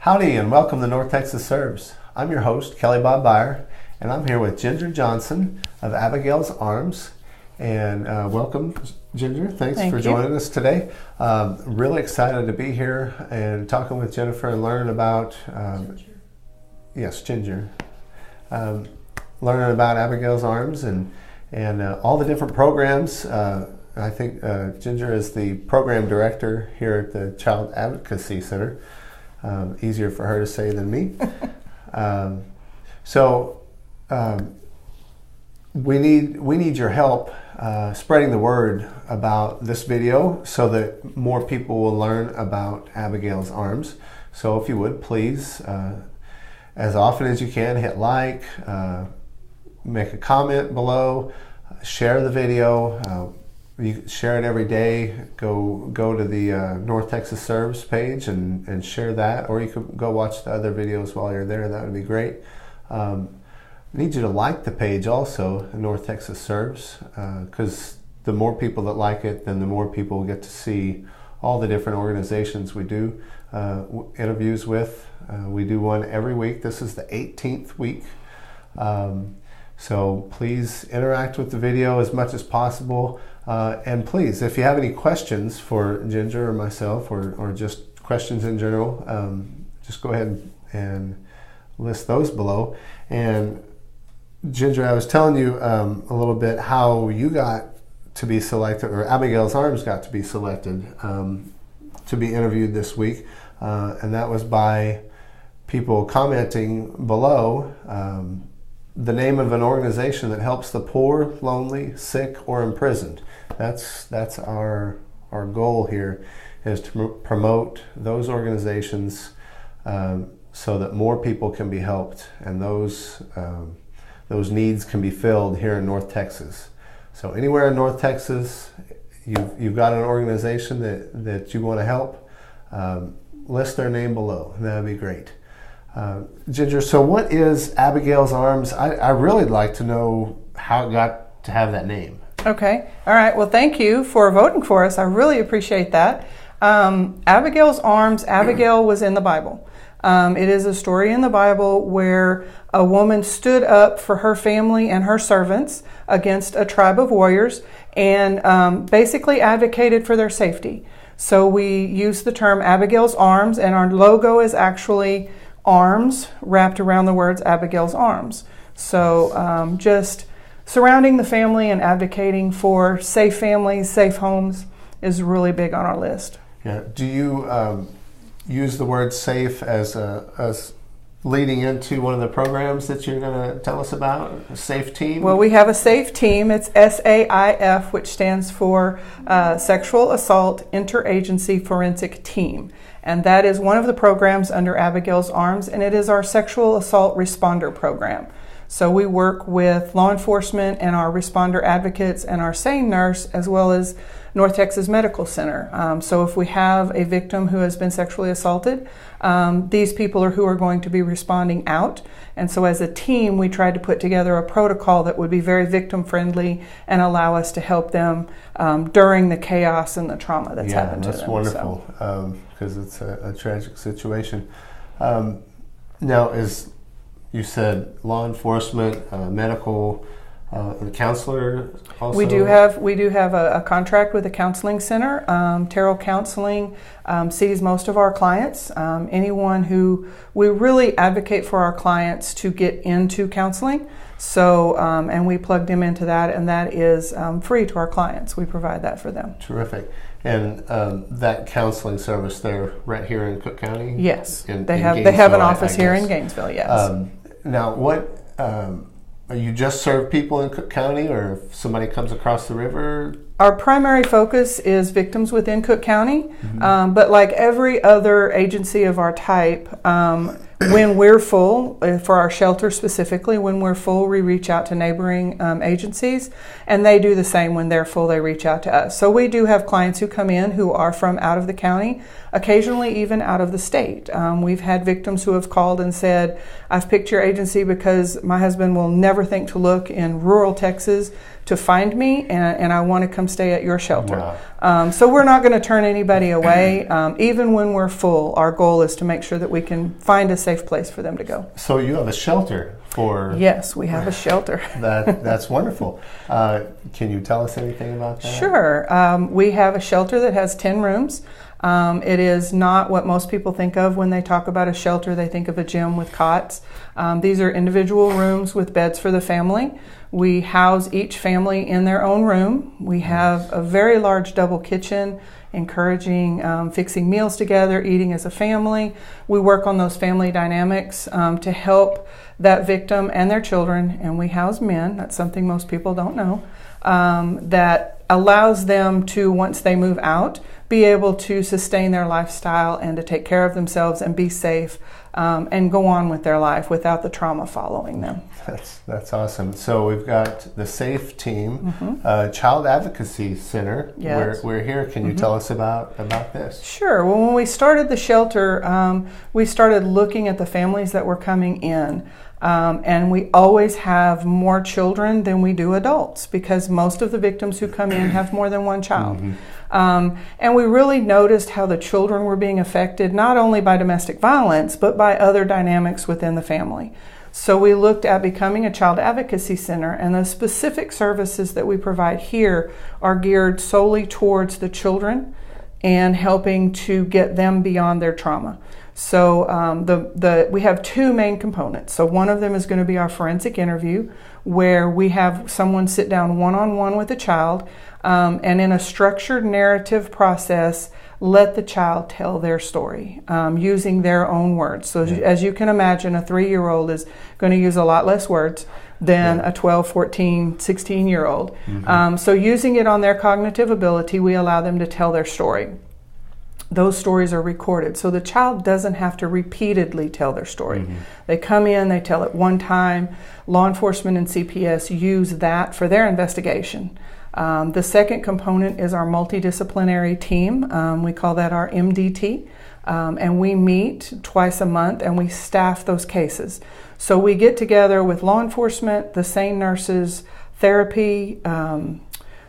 Howdy and welcome to North Texas Serves. I'm your host, Kelly Bob Byer, and I'm here with Ginger Johnson of Abigail's Arms. And welcome, Ginger. Thanks for joining us today. Really excited to be here and talking with Jennifer and learning about, Ginger. Learning about Abigail's Arms and all the different programs. I think Ginger is the program director here at the Child Advocacy Center. Easier for her to say than me. We need your help spreading the word about this video so that more people will learn about Abigail's Arms. So if you would, please, as often as you can, hit like, make a comment below, share the video. You share it every day. Go to the North Texas Serves page and share that, or you could go watch the other videos while you're there. That would be great. I need you to like the page also, North Texas Serves, because the more people that like it, then the more people get to see all the different organizations we do interviews with. We do one every week. This is the 18th week. So please interact with the video as much as possible. And please, if you have any questions for Ginger or myself or just questions in general, just go ahead and list those below. And Ginger, I was telling you a little bit how you got to be selected, or Abigail's Arms got to be selected to be interviewed this week. And that was by people commenting below the name of an organization that helps the poor, lonely, sick, or imprisoned. That's our goal here, is to promote those organizations so that more people can be helped and those needs can be filled here in North Texas. So anywhere in North Texas, you've got an organization that you want to help, list their name below. That'd be great. Ginger, so what is Abigail's Arms? I really like to know how it got to have that name. Okay. All right. Well, thank you for voting for us. I really appreciate that. Abigail's Arms, Abigail was in the Bible. It is a story in the Bible where a woman stood up for her family and her servants against a tribe of warriors and basically advocated for their safety. So we use the term Abigail's Arms, and our logo is actually arms wrapped around the words Abigail's Arms. So just surrounding the family and advocating for safe families, safe homes is really big on our list. Yeah. Do you use the word safe as leading into one of the programs that you're going to tell us about, a SAFE team? Well, we have a SAFE team. It's SAIF, which stands for Sexual Assault Interagency Forensic Team. And that is one of the programs under Abigail's Arms, and it is our sexual assault responder program. So we work with law enforcement and our responder advocates and our SANE nurse, as well as North Texas Medical Center. So if we have a victim who has been sexually assaulted, these people are who are going to be responding out. And so as a team, we tried to put together a protocol that would be very victim friendly and allow us to help them during the chaos and the trauma that's happened to them. Yeah, that's wonderful, because it's a tragic situation. Now, as you said, law enforcement, medical, and counselor also? We do have a contract with a counseling center. Terrell Counseling sees most of our clients. Anyone who we really advocate for our clients to get into counseling. So, and we plug them into that, and that is free to our clients. We provide that for them. Terrific. And that counseling service, they're right here in Cook County? Yes, they have an office here in Gainesville. Yes. Now, what you just serve people in Cook County, or if somebody comes across the river? Our primary focus is victims within Cook County, but like every other agency of our type, when we're full, for our shelter specifically, when we're full, we reach out to neighboring agencies, and they do the same. When they're full, they reach out to us. So we do have clients who come in who are from out of the county, occasionally even out of the state. We've had victims who have called and said, I've picked your agency because my husband will never think to look in rural Texas to find me, and I want to come stay at your shelter. Wow. So we're not going to turn anybody away. Even when we're full, our goal is to make sure that we can find a safe place for them to go. So you have a shelter for... Yes, we have a shelter. That's wonderful. Can you tell us anything about that? Sure. We have a shelter that has 10 rooms. It is not what most people think of when they talk about a shelter. They think of a gym with cots. These are individual rooms with beds for the family. We house each family in their own room. We have a very large double kitchen, encouraging fixing meals together, eating as a family. We work on those family dynamics to help that victim and their children, and we house men. That's something most people don't know. That allows them to, once they move out, be able to sustain their lifestyle and to take care of themselves and be safe and go on with their life without the trauma following them. That's awesome. So we've got the SAFE team, Child Advocacy Center. Yes. We're here. Can you tell us about this? Sure. Well, when we started the shelter, we started looking at the families that were coming in. And we always have more children than we do adults because most of the victims who come in have more than one child. And we really noticed how the children were being affected not only by domestic violence, but by other dynamics within the family. So we looked at becoming a child advocacy center, and the specific services that we provide here are geared solely towards the children and helping to get them beyond their trauma. So we have two main components. So one of them is going to be our forensic interview, where we have someone sit down one-on-one with a child and in a structured narrative process, let the child tell their story using their own words. So as you can imagine, a 3-year-old is going to use a lot less words than a 12, 14, 16-year-old. So using it on their cognitive ability, we allow them to tell their story. Those stories are recorded, so the child doesn't have to repeatedly tell their story. They come in, they tell it one time. Law enforcement and CPS use that for their investigation. The second component is our multidisciplinary team. We call that our MDT, and we meet twice a month and we staff those cases. So we get together with law enforcement, the SANE nurses, therapy,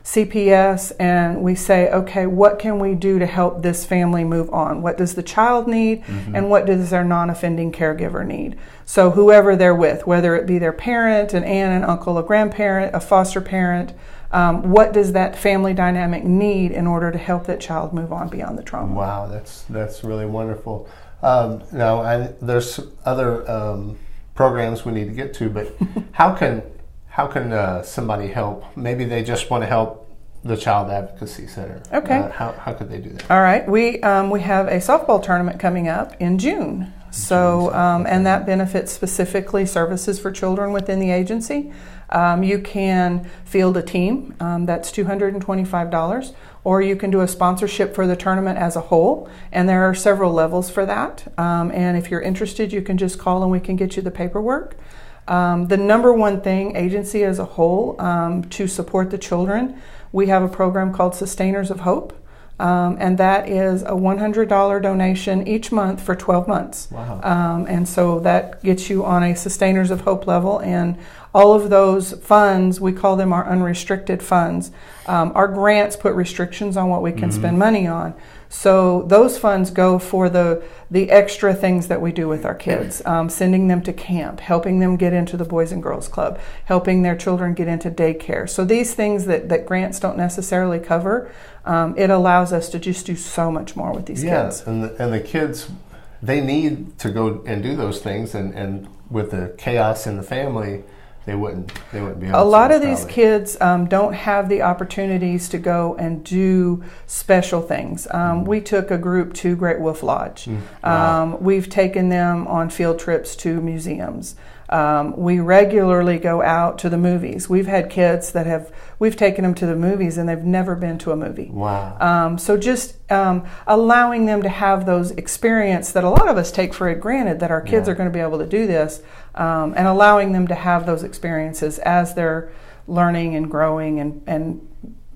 CPS, and we say, okay, what can we do to help this family move on? What does the child need, and what does their non-offending caregiver need? So whoever they're with, whether it be their parent, an aunt, an uncle, a grandparent, a foster parent, what does that family dynamic need in order to help that child move on beyond the trauma? Wow, that's really wonderful. Now, there's other programs we need to get to, but how can somebody help? Maybe they just want to help the Child Advocacy Center. Okay. How could they do that? All right. We have a softball tournament coming up in June. So, and that benefits specifically services for children within the agency. You can field a team, that's $225, or you can do a sponsorship for the tournament as a whole, and there are several levels for that. And if you're interested, you can just call and we can get you the paperwork. The number one thing, agency as a whole, to support the children, we have a program called Sustainers of Hope. And that is a $100 donation each month for 12 months. Wow. And so that gets you on a Sustainers of Hope level, and all of those funds, we call them our unrestricted funds. Our grants put restrictions on what we can spend money on. So those funds go for the extra things that we do with our kids, sending them to camp, helping them get into the Boys and Girls Club, helping their children get into daycare. So these things that grants don't necessarily cover, it allows us to just do so much more with these kids. And the kids, they need to go and do those things, and with the chaos in the family, they wouldn't be able to. A lot of these kids don't have the opportunities to go and do special things. We took a group to Great Wolf Lodge. Wow. We've taken them on field trips to museums. We regularly go out to the movies. We've had kids that we've taken them to the movies and they've never been to a movie. Wow. So just allowing them to have those experiences that a lot of us take for granted, that our kids are going to be able to do this, and allowing them to have those experiences as they're learning and growing and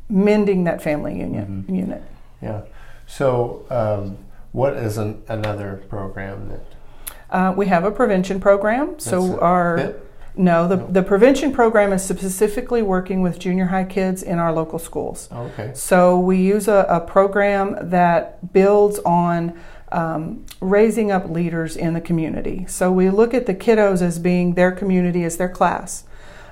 mending that family unit. Yeah. So what is another program that... we have a prevention program. So our FIP? No, the prevention program is specifically working with junior high kids in our local schools. Okay. So we use a program that builds on raising up leaders in the community. So we look at the kiddos as being their community, as their class.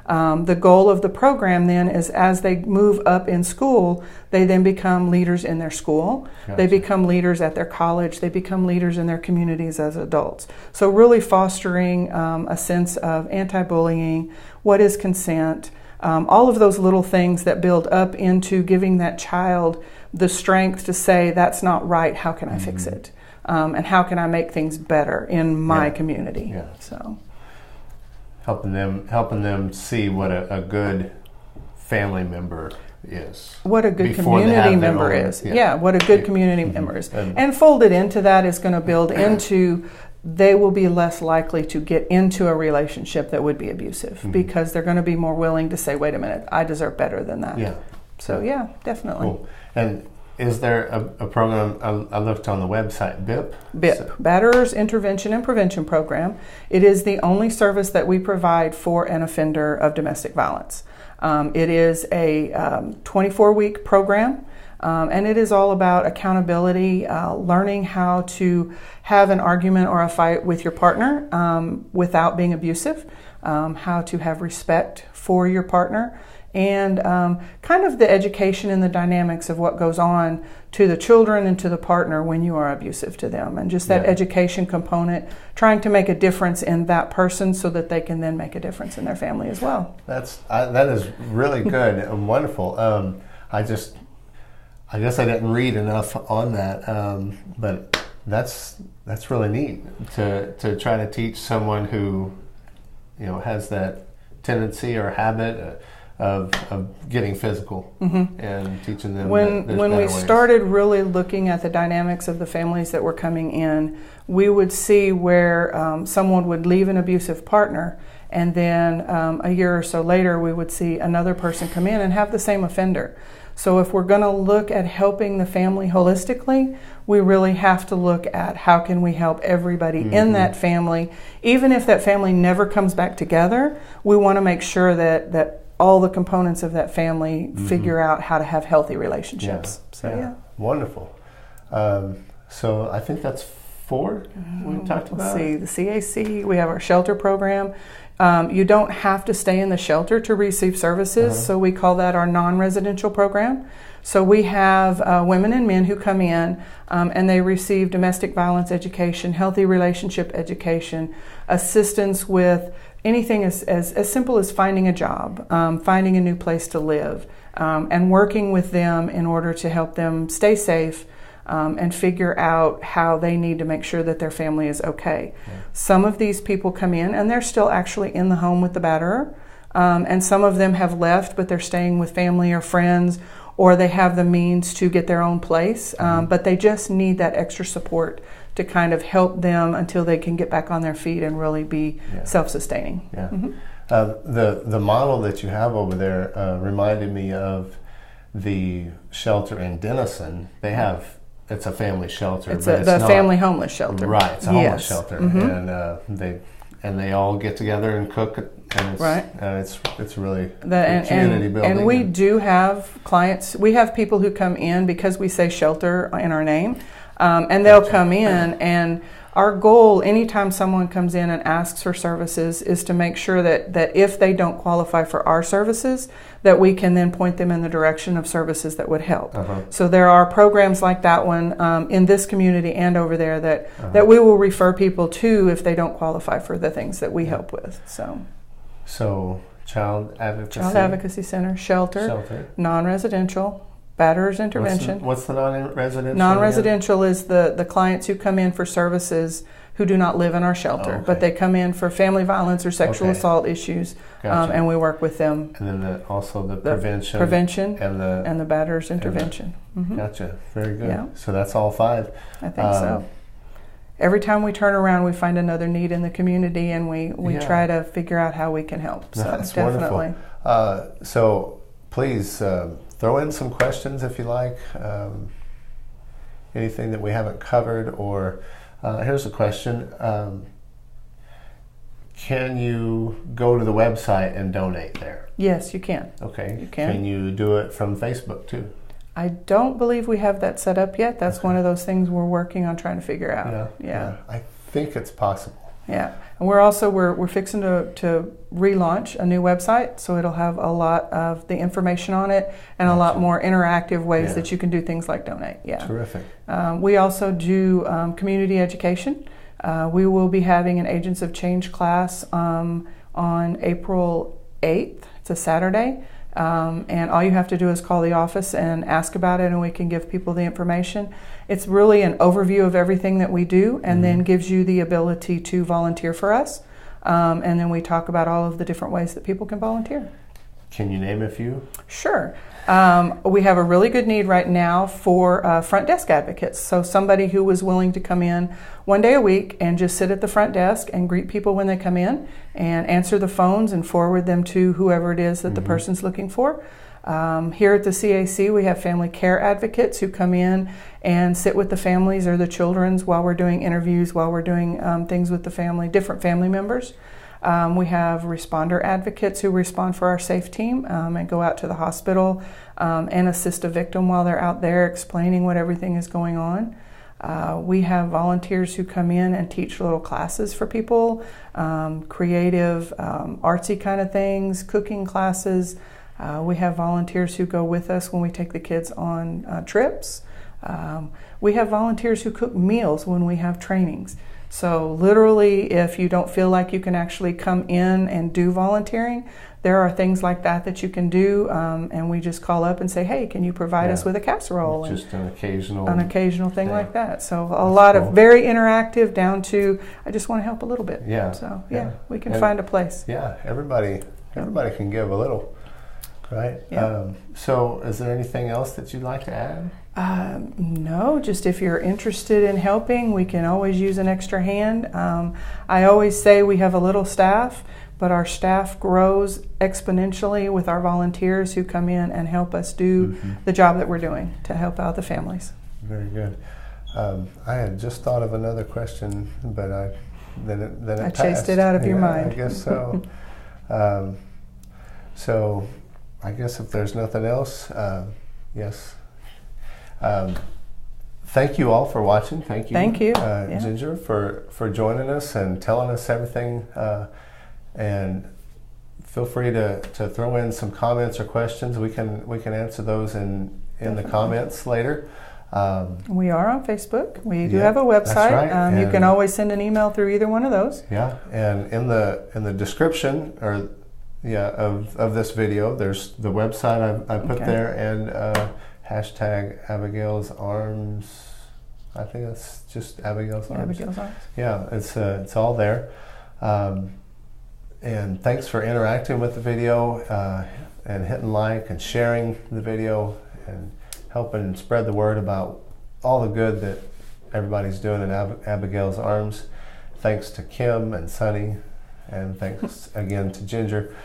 The goal of the program then is as they move up in school, they then become leaders in their school. Gotcha. They become leaders at their college. They become leaders in their communities as adults. So really fostering a sense of anti-bullying, what is consent, all of those little things that build up into giving that child the strength to say, that's not right, how can I fix it? And how can I make things better in my community? Yeah. So. Helping them see what a good family member is. What a good community member is. Yeah, what a good community member is. And folded into that is going to build into, they will be less likely to get into a relationship that would be abusive because they're going to be more willing to say, wait a minute, I deserve better than that. Yeah. So yeah, definitely. Cool. And is there a program, I looked on the website, BIP? BIP, Batterers Intervention and Prevention Program. It is the only service that we provide for an offender of domestic violence. It is a 24-week program, and it is all about accountability, learning how to have an argument or a fight with your partner without being abusive, how to have respect for your partner, and kind of the education and the dynamics of what goes on to the children and to the partner when you are abusive to them, and just that education component, trying to make a difference in that person so that they can then make a difference in their family as well. That is really good and wonderful. I guess I didn't read enough on that, but that's really neat to try to teach someone who has that tendency or habit of getting physical and teaching them when we started really looking at the dynamics of the families that were coming in, we would see where someone would leave an abusive partner, and then a year or so later we would see another person come in and have the same offender. So if we're going to look at helping the family holistically, we really have to look at how can we help everybody in that family. Even if that family never comes back together, we want to make sure that all the components of that family figure out how to have healthy relationships. Wonderful. So I think that's 4 we talked about. Let's see, the CAC, we have our shelter program. You don't have to stay in the shelter to receive services, so we call that our non-residential program. So we have women and men who come in and they receive domestic violence education, healthy relationship education, assistance with anything as simple as finding a job, finding a new place to live, and working with them in order to help them stay safe and figure out how they need to make sure that their family is okay. Some of these people come in and they're still actually in the home with the batterer, and some of them have left but they're staying with family or friends, or they have the means to get their own place, but they just need that extra support to kind of help them until they can get back on their feet and really be self-sustaining. The model that you have over there reminded me of the shelter in Denison. They have, it's a family shelter. It's the family homeless shelter. Right, it's a homeless shelter, and they all get together and cook, and it's really community building. And we do have clients. We have people who come in because we say shelter in our name. And they'll come in, and our goal anytime someone comes in and asks for services is to make sure that if they don't qualify for our services, that we can then point them in the direction of services that would help. So there are programs like that one in this community and over there that we will refer people to if they don't qualify for the things that we help with. So Child Advocacy Center, shelter. Non-residential. Batterers Intervention. What's the non-residential? Non-residential is the clients who come in for services who do not live in our shelter, but they come in for family violence or sexual assault issues, and we work with them. And then also the prevention and the Batterers Intervention. Gotcha. Very good. Yeah. So that's all 5. I think so. Every time we turn around, we find another need in the community, and we try to figure out how we can help. So that's definitely. Wonderful. So please throw in some questions if you like. Anything that we haven't covered, or here's a question. can you go to the website and donate there? Yes, you can. Okay. You can. Can you do it from Facebook too? I don't believe we have that set up yet. That's one of those things we're working on trying to figure out. Yeah. I think it's possible. Yeah, and we're fixing to relaunch a new website, so it'll have a lot of the information on it and a lot more interactive ways that you can do things like donate. Yeah, terrific. We also do community education. We will be having an Agents of Change class on April 8th. It's a Saturday. And all you have to do is call the office and ask about it, and we can give people the information. It's really an overview of everything that we do, and then gives you the ability to volunteer for us. And then we talk about all of the different ways that people can volunteer. Can you name a few? Sure. We have a really good need right now for front desk advocates. So somebody who was willing to come in one day a week and just sit at the front desk and greet people when they come in and answer the phones and forward them to whoever it is that the person's looking for. Here at the CAC, we have family care advocates who come in and sit with the families or the children's while we're doing interviews, while we're doing things with the family, different family members. We have responder advocates who respond for our SAFE team and go out to the hospital and assist a victim while they're out there explaining what everything is going on. We have volunteers who come in and teach little classes for people, creative, artsy kind of things, cooking classes. We have volunteers who go with us when we take the kids on trips. We have volunteers who cook meals when we have trainings. So literally, if you don't feel like you can actually come in and do volunteering, there are things like that you can do, and we just call up and say, hey, can you provide us with a casserole? Just an occasional thing like that. So a lot of very interactive down to, I just want to help a little bit. Yeah. So we can find a place. Yeah, everybody can give a little, right? Yeah. So is there anything else that you'd like to add? No, just if you're interested in helping, we can always use an extra hand. I always say we have a little staff, but our staff grows exponentially with our volunteers who come in and help us do the job that we're doing to help out the families. Very good. I had just thought of another question, but then it chased it out of your mind. I guess so. So I guess if there's nothing else, yes. Thank you all for watching. Thank you, Ginger, for joining us and telling us everything. And feel free to throw in some comments or questions. We can answer those in the comments later. We are on Facebook. We do have a website. That's right. You can always send an email through either one of those. Yeah, and in the description of this video, there's the website I put there, and hashtag Abigail's Arms. I think that's just Abigail's Arms. Abigail's Arms. Yeah, it's all there. And thanks for interacting with the video and hitting like and sharing the video and helping spread the word about all the good that everybody's doing in Abigail's Arms. Thanks to Kim and Sunny, and thanks again to Ginger.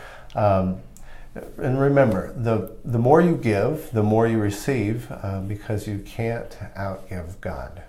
And remember, the more you give, the more you receive, because you can't outgive God.